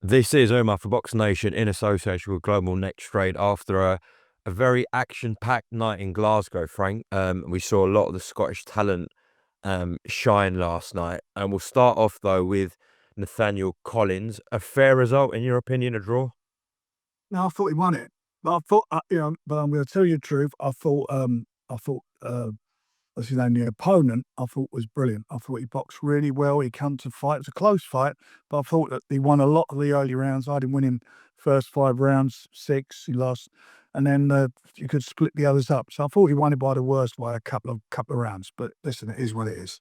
This is Umar for BoxNation in association with Global Next Trade after a very action-packed night in Glasgow, Frank. We saw a lot of the Scottish talent shine last night. And we'll start off, though, with Nathaniel Collins. A fair result, in your opinion, a draw? No, I thought he won it, but I thought, but I'm going to tell you the truth. I thought, what's his name, the opponent, I thought was brilliant. I thought he boxed really well. He come to fight. It was a close fight, but I thought that he won a lot of the early rounds. I had him winning first 5 rounds, 6. He lost, and then you could split the others up. So I thought he won it by the worst by a couple of rounds. But listen, it is what it is.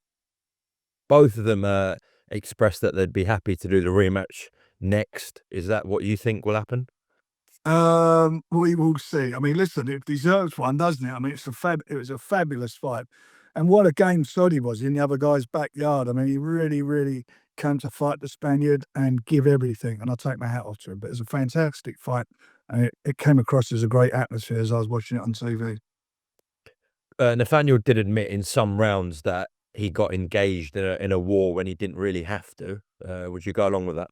Both of them expressed that they'd be happy to do the rematch next. Is that what you think will happen? We will see. I mean, listen, it deserves one, doesn't it? I mean, it was a fabulous fight, and what a game Soddy was in the other guy's backyard. I mean, he really, really came to fight the Spaniard and give everything, and I take my hat off to him. But it was a fantastic fight, and it came across as a great atmosphere as I was watching it on TV. Nathaniel did admit in some rounds that he got engaged in a war when he didn't really have to. Would you go along with that?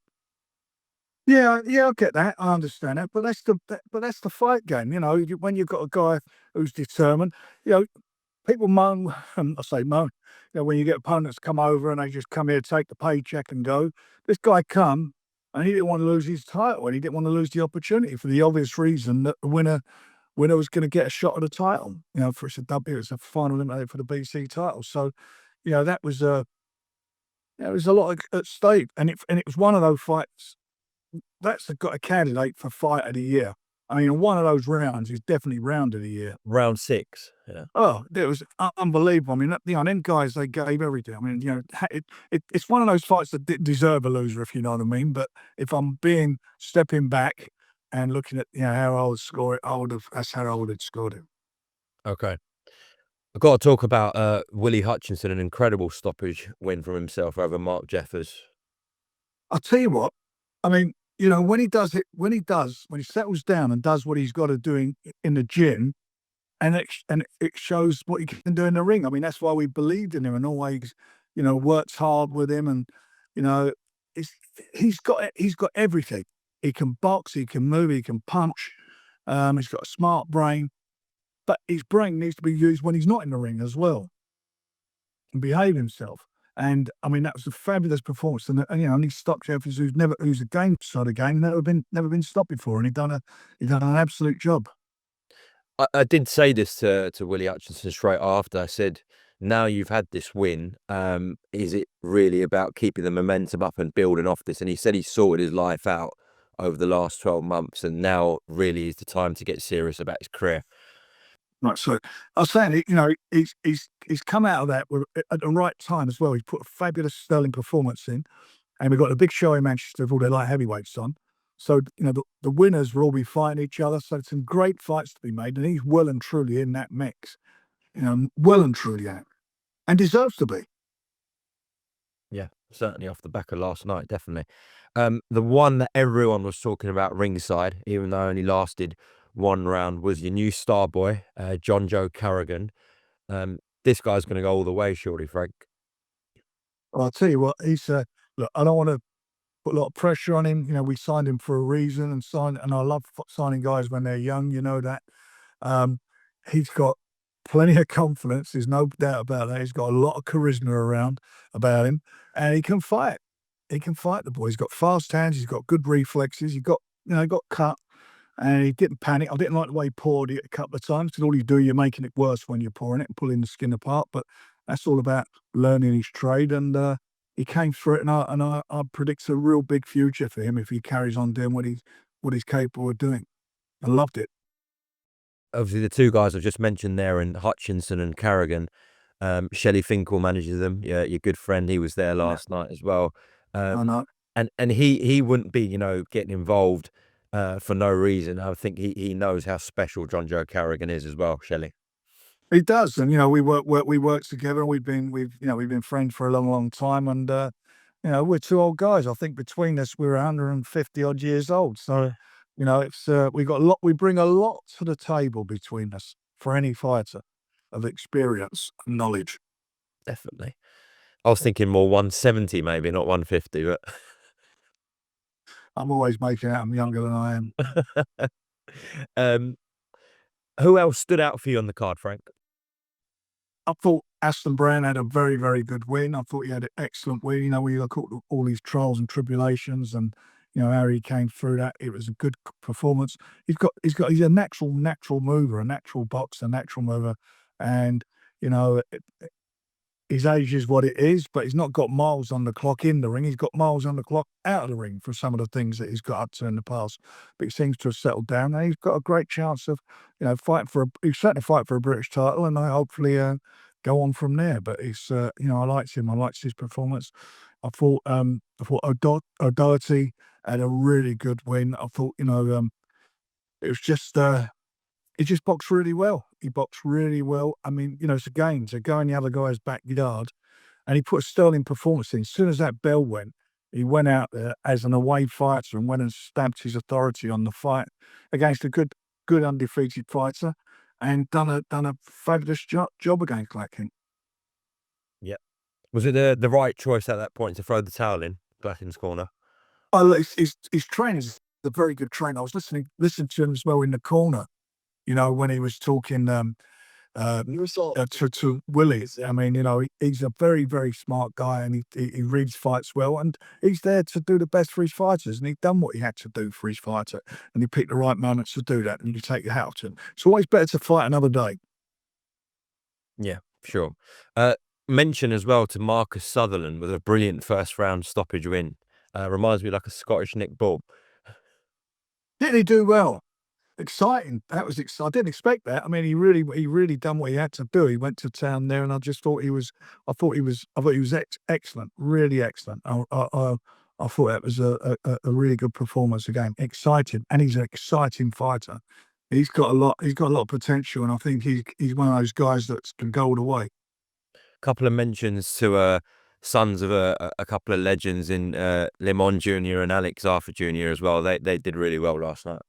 Yeah, I get that. I understand that, but that's the fight game. You know, when you've got a guy who's determined, you know, people moan. I say moan. You know, when you get opponents come over and they just come here, take the paycheck and go. This guy come and he didn't want to lose his title, and he didn't want to lose the opportunity for the obvious reason that the winner was going to get a shot at the title. You know, for it's a final eliminator for the BC title. So, you know, that was there was a lot at stake, and it was one of those fights that's got a candidate for fight of the year. I mean, one of those rounds is definitely round of the year. Round 6, yeah. Oh, it was unbelievable. I mean, you know, them guys, they gave everything. I mean, you know, it's one of those fights that didn't deserve a loser, if you know what I mean. But if I'm stepping back and looking at, you know, how I would score it, that's how I would have scored it. Okay. I've got to talk about Willie Hutchinson, an incredible stoppage win from himself over Mark Jeffers. I'll tell you what, I mean, you know, when he settles down and does what he's got to do in the gym, and it shows what he can do in the ring. I mean, that's why we believed in him and always, you know, worked hard with him. And, you know, he's got everything. He can box, he can move, he can punch. He's got a smart brain, but his brain needs to be used when he's not in the ring as well and behave himself. And I mean, that was a fabulous performance. And you know, and he stopped Jeffers, who's a game side of game, never been stopped before, and he done an absolute job. I did say this to Willie Hutchinson straight after. I said, now you've had this win, is it really about keeping the momentum up and building off this? And he said he sorted his life out over the last 12 months, and now really is the time to get serious about his career. Right, so I was saying, you know, he's come out of that at the right time as well. He's put a fabulous sterling performance in, and we've got a big show in Manchester with all their light heavyweights on. So, you know, the winners will all be fighting each other. So some great fights to be made, and he's well and truly in that mix. You know, well and truly out, and deserves to be. Yeah, certainly off the back of last night, definitely. The one that everyone was talking about ringside, even though it only lasted 1 round, was your new star boy, Joe Carrian. This guy's going to go all the way, surely, Frank. Well, I'll tell you what, look, I don't want to put a lot of pressure on him. You know, we signed him for a reason, and I love signing guys when they're young. You know that. He's got plenty of confidence. There's no doubt about that. He's got a lot of charisma around about him, and he can fight. He can fight the boy. He's got fast hands. He's got good reflexes. He got cut, and he didn't panic. I didn't like the way he poured it a couple of times, because all you do, you're making it worse when you're pouring it and pulling the skin apart. But that's all about learning his trade, and he came through it. And I predict a real big future for him if he carries on doing what he's capable of doing. I loved it. Obviously, the 2 guys I've just mentioned there, and Hutchinson and Carrigan, Shelley Finkel manages them. Yeah, your good friend, he was there last night as well. I know. And he wouldn't be, you know, getting involved for no reason. I think he knows how special Joe Carrian is as well, Shelley. He does, and you know, we work together, and we've been friends for a long time, and you know, we're 2 old guys. I think between us, we're 150 odd years old. So, you know, it's we bring a lot to the table between us for any fighter of experience and knowledge. Definitely. I was thinking more 170 maybe, not 150, but I'm always making out I'm younger than I am. Um, who else stood out for you on the card, Frank? I thought Aston Brown had a very, very good win. I thought he had an excellent win. You know, when you look at all these trials and tribulations and, you know, how he came through that, it was a good performance. He's a natural mover, a natural boxer, a natural mover. And, you know, his age is what it is, but he's not got miles on the clock in the ring. He's got miles on the clock out of the ring for some of the things that he's got up to in the past. But he seems to have settled down, and he's got a great chance of, you know, fighting for a. He's certainly fight for a British title, and I hopefully go on from there. But it's, you know, I liked him. I liked his performance. I thought O'Doherty had a really good win. I thought, you know, it was just. He just boxed really well. He boxed really well. I mean, you know, it's a game. To go in the other guy's backyard, and he put a sterling performance in. As soon as that bell went, he went out there as an away fighter and went and stamped his authority on the fight against a good undefeated fighter, and done a fabulous job against Glasgow. Yep. Was it the right choice at that point to throw the towel in Blacken's corner? Oh, look, his trainer's a very good trainer. I was listening to him as well in the corner. You know, when he was talking to Willie. I mean, you know, he's a very, very smart guy, and he reads fights well, and he's there to do the best for his fighters, and he'd done what he had to do for his fighter, and he picked the right moments to do that, and you take your hat off to him. It's always better to fight another day. Yeah, sure. Mention as well to Marcus Sutherland with a brilliant first round stoppage win. Reminds me like a Scottish Nick Bull. Did he do well? Exciting. That was exciting. I didn't expect that. I mean, he really done what he had to do. He went to town there, and I just thought I thought he was excellent, really excellent. I thought that was a really good performance again. Exciting, and he's an exciting fighter. He's got a lot. He's got a lot of potential, and I think he's one of those guys that can go all the way. Couple of mentions to sons of a couple of legends in Limon Jr. and Alex Arthur Jr. as well. They did really well last night.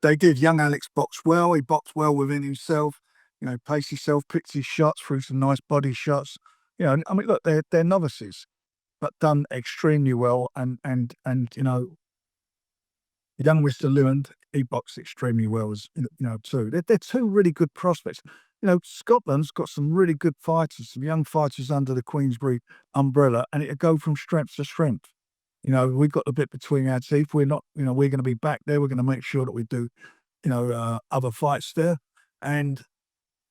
They did. Young Alex boxed well. He boxed well within himself. You know, paced himself, picked his shots, threw some nice body shots. You know, I mean, look, they're novices, but done extremely well. And you know, young Mr. Lewand, he boxed extremely well as you know too. They're two really good prospects. You know, Scotland's got some really good fighters, some young fighters under the Queensberry umbrella, and it'll go from strength to strength. You know, we've got the bit between our teeth. We're not, you know, we're going to be back there. We're going to make sure that we do, you know, other fights there, and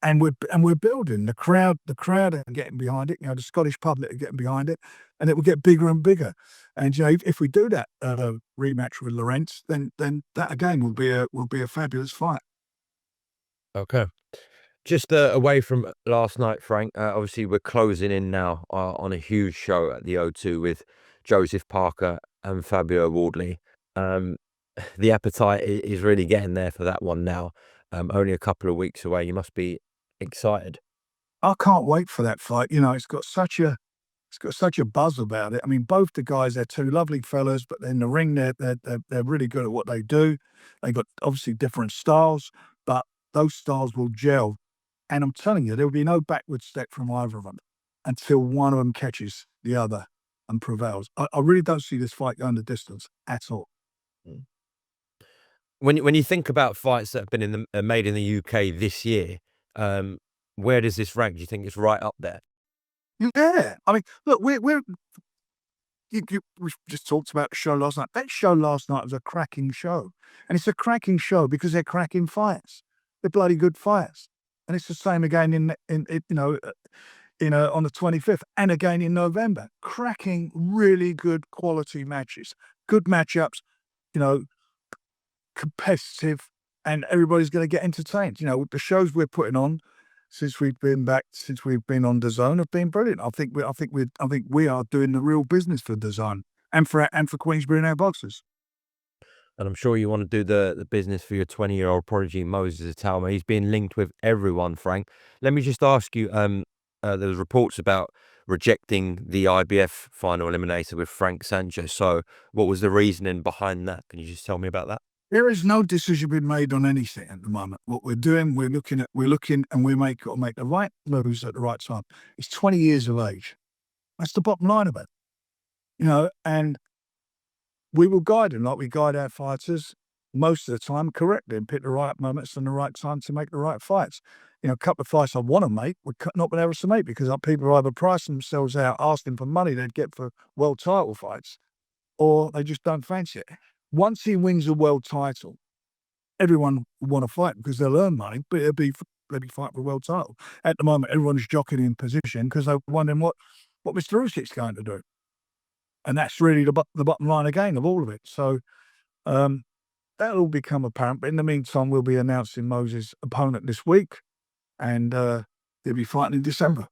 we're building the crowd are getting behind it. You know, the Scottish public are getting behind it, and it will get bigger and bigger. And you know, if we do that rematch with Lorente, then that again will be a fabulous fight. Okay. Just away from last night, Frank. Obviously, we're closing in now on a huge show at the O2 with Joseph Parker and Fabio Wardley. The appetite is really getting there for that one now. Only a couple of weeks away. You must be excited. I can't wait for that fight. You know, it's got such a buzz about it. I mean, both the guys, they're two lovely fellas, but in the ring, they're really good at what they do. They got obviously different styles, but those styles will gel. And I'm telling you, there will be no backward step from either of them until one of them catches the other and prevails. I really don't see this fight going the distance at all. Mm. When you think about fights that have been made in the UK this year, where does this rank? Do you think it's right up there? Yeah, I mean, look, we just talked about the show last night. That show last night was a cracking show, and it's a cracking show because they're cracking fights. They're bloody good fights, and it's the same again in you know on the 25th and again in November. Cracking, really good quality matches, good matchups. You know, competitive, and everybody's going to get entertained. You know, the shows we're putting on since we've been on DAZN have been brilliant. I think we are doing the real business for DAZN and for Queensberry and our boxers. And I'm sure you want to do the business for your 20-year-old prodigy, Moses Itauma. He's being linked with everyone, Frank. Let me just ask you, there was reports about rejecting the IBF final eliminator with Frank Sanchez. So what was the reasoning behind that? Can you just tell me about that? There is no decision being made on anything at the moment. What we're doing, we're looking, and got to make the right moves at the right time. He's 20 years of age. That's the bottom line of it. You know, and we will guide him like we guide our fighters most of the time correctly and pick the right moments and the right time to make the right fights. You know, a couple of fights I want to make, we're not been able to make because people are either pricing themselves out, asking for money they'd get for world title fights, or they just don't fancy it. Once he wins a world title, everyone will want to fight because they'll earn money, but they'll be fighting for a world title. At the moment, everyone's jockeying in position because they're wondering what Mr. Usyk's going to do. And that's really the bottom line again of all of it. So that'll all become apparent. But in the meantime, we'll be announcing Moses' opponent this week, and he'll be fighting in December.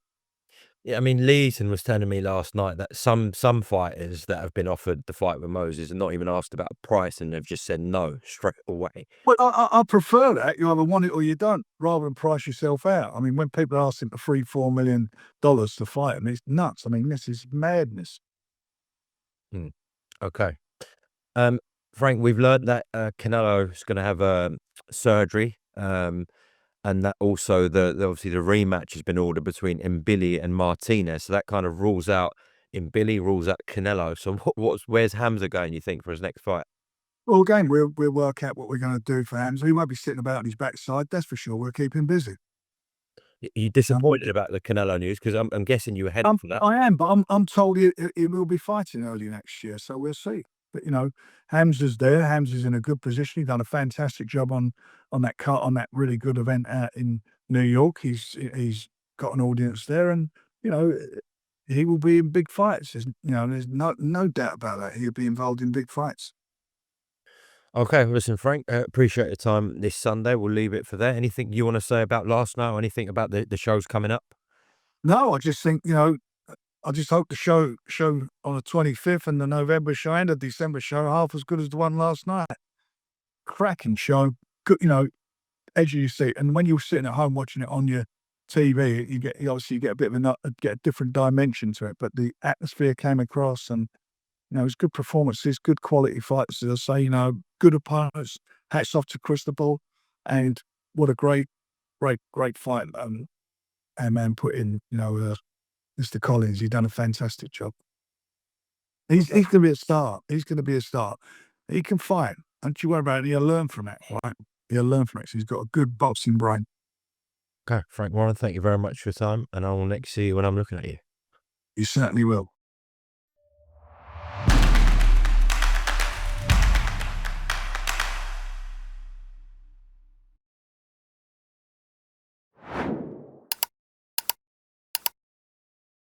Yeah, I mean, Leeson was telling me last night that some fighters that have been offered the fight with Moses and not even asked about a price, and they've just said no straight away. Well, I prefer that. You either want it or you don't, rather than price yourself out. I mean, when people are asking for $3-4 million to fight him, it's nuts. I mean, this is madness. Okay. Frank, we've learned that Canelo is going to have surgery, and that also obviously the rematch has been ordered between Mbili and Martinez, so that kind of rules out Mbili, rules out Canelo. So where's Hamza going, you think, for his next fight? Well, again, we'll work out what we're going to do for Hamza. He won't be sitting about on his backside, that's for sure. We'll keep him busy. Are you disappointed about the Canelo news? Because I'm guessing you were heading for that. I am, but I'm told he will be fighting early next year, so we'll see. But you know, Hamza's there. Hamza's in a good position. He's done a fantastic job on that really good event out in New York. He's got an audience there, and you know, he will be in big fights. There's no doubt about that. He'll be involved in big fights. Okay, listen, Frank, appreciate your time this Sunday. We'll leave it for there. Anything you want to say about last night, or anything about the shows coming up? No, I just think, I just hope the show on the 25th and the November show and the December show are half as good as the one last night. Cracking show, good, edge of your seat. And when you're sitting at home watching it on your TV, you get a bit of a different dimension to it. But the atmosphere came across, and it was good performances, good quality fights. As I say, good opponents. Hats off to Cristobal, and what a great fight. Our man put in, Mr. Collins. He's done a fantastic job. He's going to be a star. He's going to be a star. He can fight. Don't you worry about it. He'll learn from it, right? He'll learn from it. So he's got a good boxing brain. Okay, Frank Warren, thank you very much for your time, and I will next see you when I'm looking at you. You certainly will.